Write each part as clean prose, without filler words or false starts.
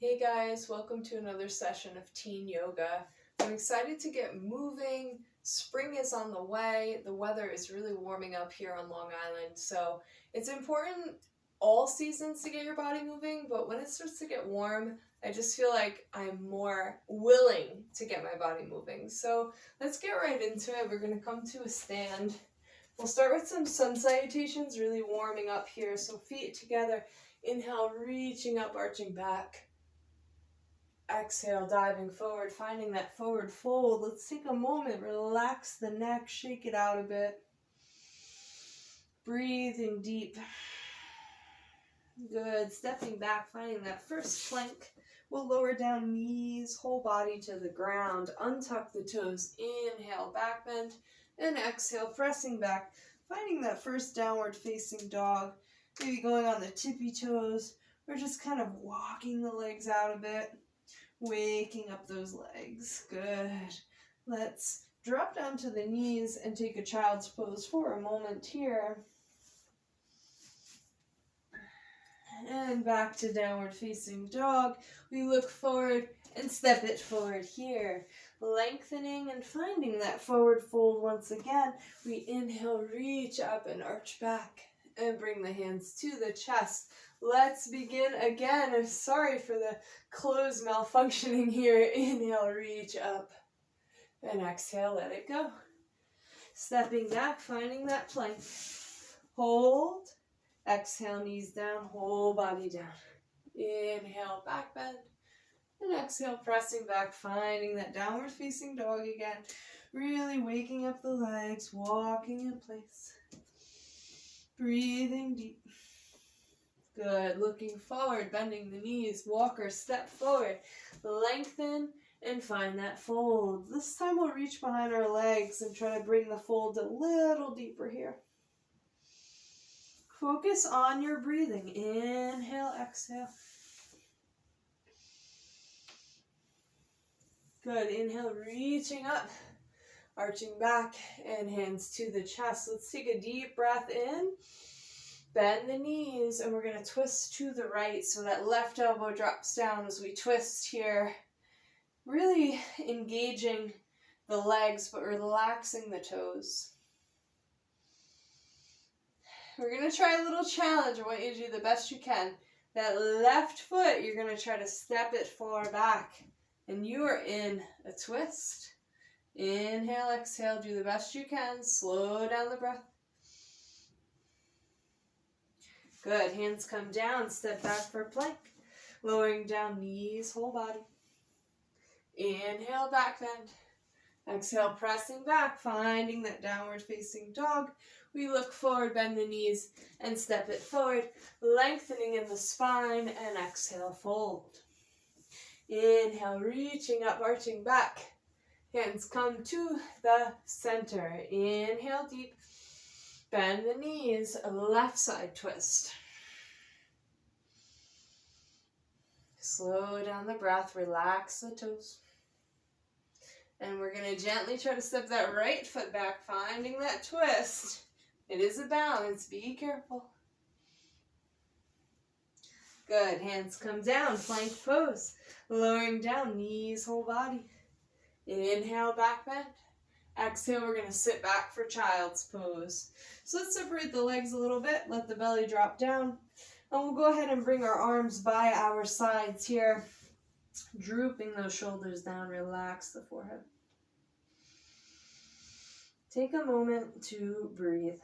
Hey guys, welcome to another session of Teen Yoga. I'm excited to get moving. Spring is on the way. The weather is really warming up here on Long Island, so it's important all seasons to get your body moving, but when it starts to get warm, I just feel like I'm more willing to get my body moving. So let's get right into it. We're going to come to a stand. We'll start with some sun salutations, really warming up here. So feet together, inhale, reaching up, arching back. Exhale, diving forward, finding that forward fold. Let's take a moment, relax the neck, shake it out a bit. Breathing deep. Good. Stepping back, finding that first plank. We'll lower down knees, whole body to the ground. Untuck the toes. Inhale, back bend. And exhale, pressing back. Finding that first downward facing dog. Maybe going on the tippy toes. Or just kind of walking the legs out a bit. Waking up those legs. Good. Let's drop down to the knees and take a child's pose for a moment here. And back to downward facing dog. We look forward and step it forward here. Lengthening and finding that forward fold once again. We inhale, reach up and arch back. And bring the hands to the chest. Let's begin again. I'm sorry for the clothes malfunctioning here. Inhale, reach up. And exhale, let it go. Stepping back, finding that plank. Hold. Exhale, knees down, whole body down. Inhale, back bend. And exhale, pressing back, finding that downward facing dog again. Really waking up the legs, walking in place. Breathing deep. Good. Looking forward, bending the knees. Walker, step forward. Lengthen and find that fold. This time we'll reach behind our legs and try to bring the fold a little deeper here. Focus on your breathing. Inhale, exhale. Good. Inhale, reaching up. Arching back and hands to the chest. Let's take a deep breath in. Bend the knees and we're going to twist to the right so that left elbow drops down as we twist here. Really engaging the legs but relaxing the toes. We're going to try a little challenge. I want you to do the best you can. That left foot, you're going to try to step it far back. And you are in a twist. Inhale, exhale, do the best you can. Slow down the breath. Good. Hands come down. Step back for plank. Lowering down knees, whole body. Inhale, back bend. Exhale, pressing back, finding that downward facing dog. We look forward, bend the knees, and step it forward. Lengthening in the spine, and exhale, fold. Inhale, reaching up, arching back. Hands come to the center. Inhale deep. Bend the knees, left side twist. Slow down the breath, relax the toes. And we're going to gently try to step that right foot back, finding that twist. It is a balance, be careful. Good, hands come down, plank pose. Lowering down, knees, whole body. Inhale, back bend. Exhale, we're going to sit back for child's pose. So let's separate the legs a little bit, let the belly drop down. And we'll go ahead and bring our arms by our sides here. Drooping those shoulders down, relax the forehead. Take a moment to breathe.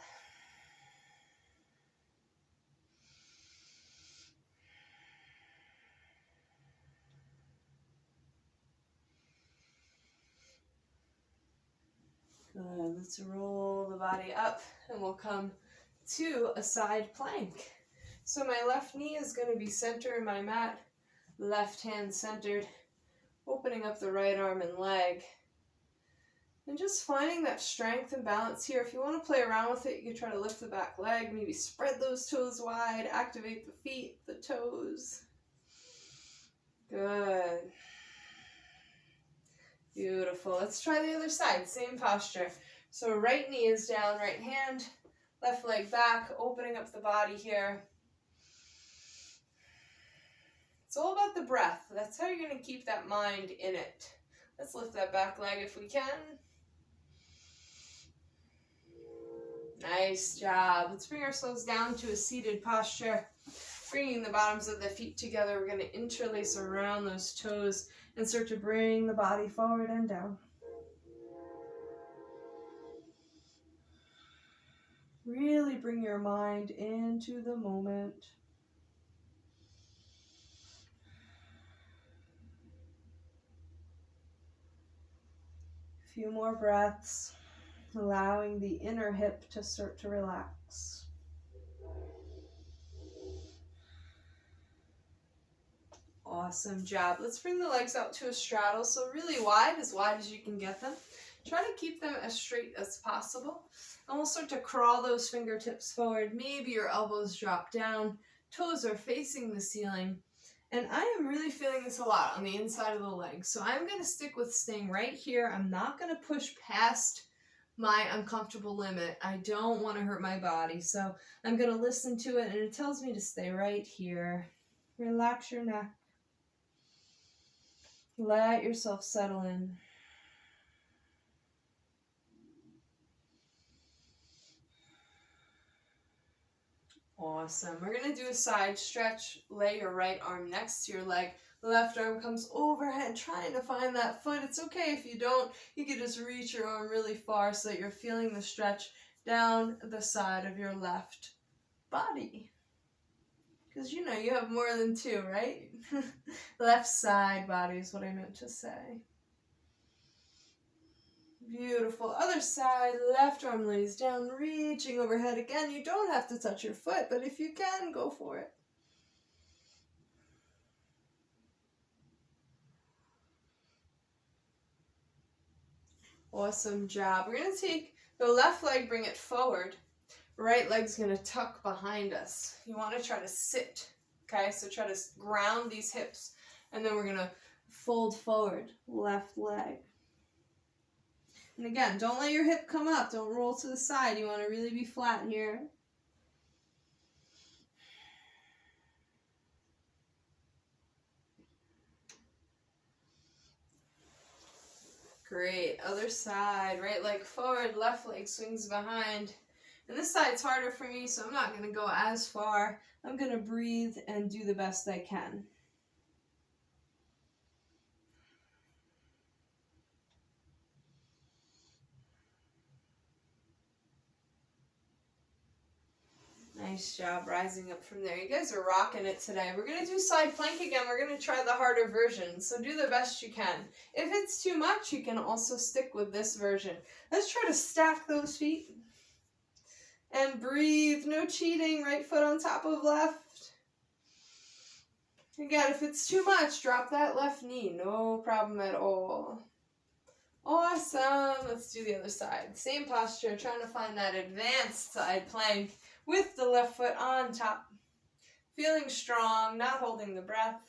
Good. Let's roll the body up and we'll come to a side plank. So my left knee is going to be center in my mat, left hand centered, opening up the right arm and leg. And just finding that strength and balance here. If you want to play around with it, you can try to lift the back leg, maybe spread those toes wide, activate the feet, the toes. Good. Beautiful. Let's try the other side, same posture. So right knee is down, right hand, left leg back, opening up the body here. It's It's all about the breath. That's how you're going to keep that mind in it. Let's lift that back leg if we can. Nice job. Let's bring ourselves down to a seated posture. Bringing the bottoms of the feet together, we're going to interlace around those toes and start to bring the body forward and down. Really bring your mind into the moment. A few more breaths, allowing the inner hip to start to relax. Awesome job. Let's bring the legs out to a straddle. So really wide as you can get them. Try to keep them as straight as possible. And we'll start to crawl those fingertips forward. Maybe your elbows drop down. Toes are facing the ceiling. And I am really feeling this a lot on the inside of the legs. So I'm going to stick with staying right here. I'm not going to push past my uncomfortable limit. I don't want to hurt my body. So I'm going to listen to it, and it tells me to stay right here. Relax your neck. Let yourself settle in. Awesome. We're going to do a side stretch. Lay your right arm next to your leg. The left arm comes overhead, trying to find that foot. It's okay if you don't. You can just reach your arm really far so that you're feeling the stretch down the side of your left body. Because you know you have more than two, right? Left side body is what I meant to say. Beautiful. Other side, left arm lays down, reaching overhead. Again, you don't have to touch your foot, but if you can, go for it. Awesome job. We're going to take the left leg, bring it forward. Right leg's going to tuck behind us. You want to try to sit, okay? So try to ground these hips, and then we're going to fold forward, left leg. And again, don't let your hip come up. Don't roll to the side. You want to really be flat here. Great. Other side. Right leg forward, left leg swings behind. And this side's harder for me, so I'm not going to go as far. I'm going to breathe and do the best I can. Nice job rising up from there. You guys are rocking it today. We're going to do side plank again. We're going to try the harder version, so do the best you can. If it's too much, you can also stick with this version. Let's try to stack those feet. And breathe. No cheating. Right foot on top of left. Again, if it's too much, drop that left knee. No problem at all. Awesome. Let's do the other side. Same posture. Trying to find that advanced side plank with the left foot on top. Feeling strong. Not holding the breath.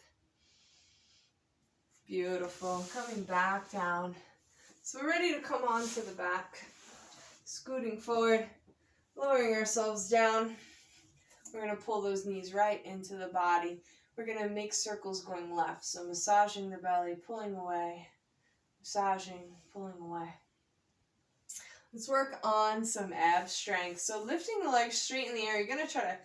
Beautiful. Coming back down. So we're ready to come on to the back. Scooting forward. Lowering ourselves down. We're going to pull those knees right into the body. We're going to make circles going left. So massaging the belly, pulling away. Massaging, pulling away. Let's work on some ab strength. So lifting the legs straight in the air, you're going to try to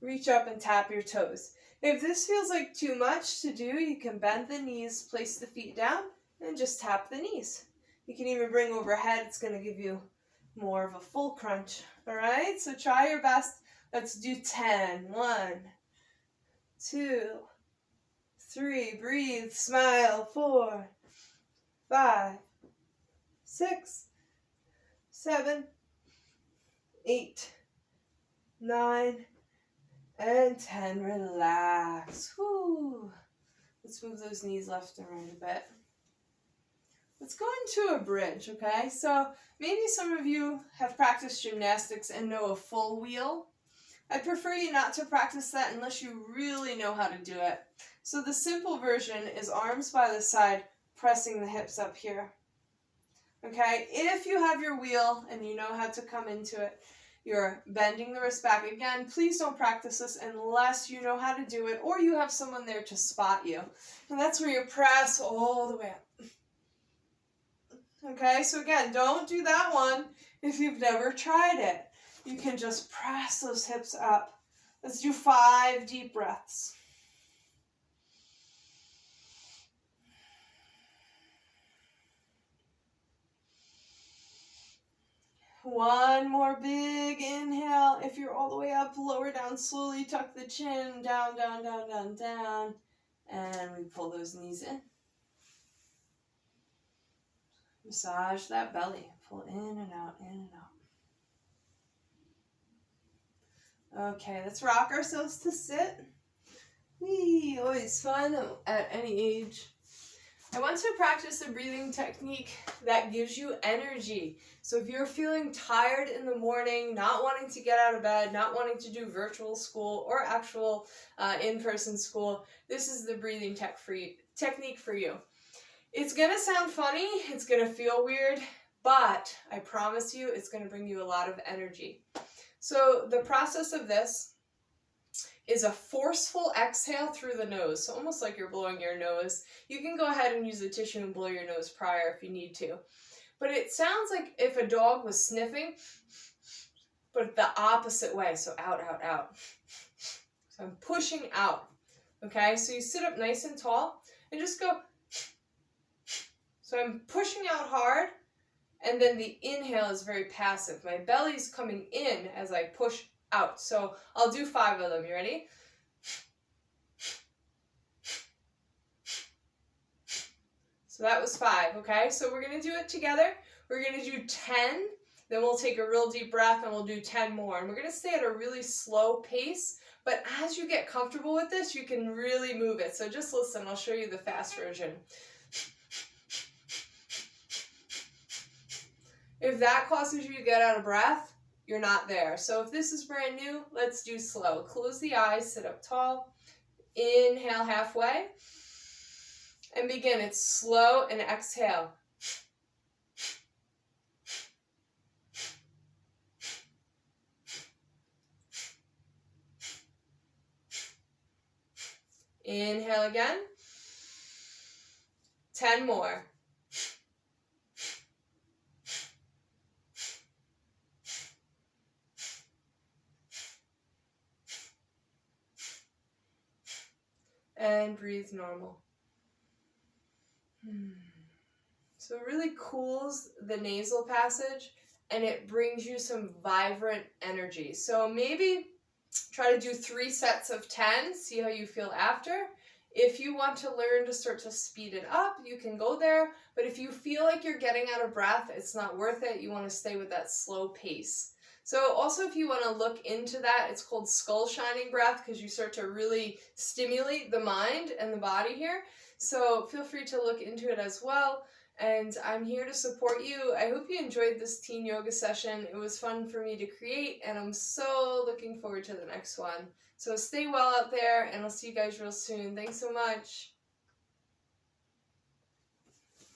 reach up and tap your toes. If this feels like too much to do, you can bend the knees, place the feet down, and just tap the knees. You can even bring overhead. It's going to give you more of a full crunch. All right, so try your best. Let's do 10. 1, 2, 3. Breathe, smile. 4, 5, 6, 7, 8, 9, and 10. Relax. Whew. Let's move those knees left and right a bit. Let's go into a bridge, okay? So maybe some of you have practiced gymnastics and know a full wheel. I prefer you not to practice that unless you really know how to do it. So the simple version is arms by the side, pressing the hips up here. Okay? If you have your wheel and you know how to come into it, You're bending the wrist back. Again, please don't practice this unless you know how to do it or you have someone there to spot you. And that's where you press all the way up. Okay, so again, don't do that one if you've never tried it. You can just press those hips up. Let's do 5 deep breaths. One more big inhale. If you're all the way up, lower down slowly. Tuck the chin. Down, down, down, down, down. And we pull those knees in. Massage that belly. Pull in and out, in and out. Okay, let's rock ourselves to sit. Whee! Always fun at any age. I want to practice a breathing technique that gives you energy. So if you're feeling tired in the morning, not wanting to get out of bed, not wanting to do virtual school or actual in-person school, this is the breathing technique for you. It's going to sound funny, it's going to feel weird, but I promise you it's going to bring you a lot of energy. So the process of this is a forceful exhale through the nose, so almost like you're blowing your nose. You can go ahead and use a tissue and blow your nose prior if you need to. But it sounds like if a dog was sniffing, but the opposite way, so out, out, out. So I'm pushing out, okay? So you sit up nice and tall and just go. So I'm pushing out hard, and then the inhale is very passive. My belly's coming in as I push out. So I'll do 5 of them. You ready? So that was 5, okay? So we're going to do it together. We're going to do 10, then we'll take a real deep breath and we'll do 10 more. And we're going to stay at a really slow pace, but as you get comfortable with this, you can really move it. So just listen, I'll show you the fast version. If that causes you to get out of breath, you're not there. So if this is brand new, let's do slow. Close the eyes, sit up tall, inhale halfway, and begin. It's slow and exhale. Inhale again. 10 more. And breathe normal. So it really cools the nasal passage and it brings you some vibrant energy. So maybe try to do 3 sets of 10, see how you feel after. If you want to learn to start to speed it up, you can go there. But if you feel like you're getting out of breath, it's not worth it. You want to stay with that slow pace. So also if you want to look into that, it's called skull shining breath because you start to really stimulate the mind and the body here. So feel free to look into it as well. And I'm here to support you. I hope you enjoyed this teen yoga session. It was fun for me to create and I'm so looking forward to the next one. So stay well out there and I'll see you guys real soon. Thanks so much.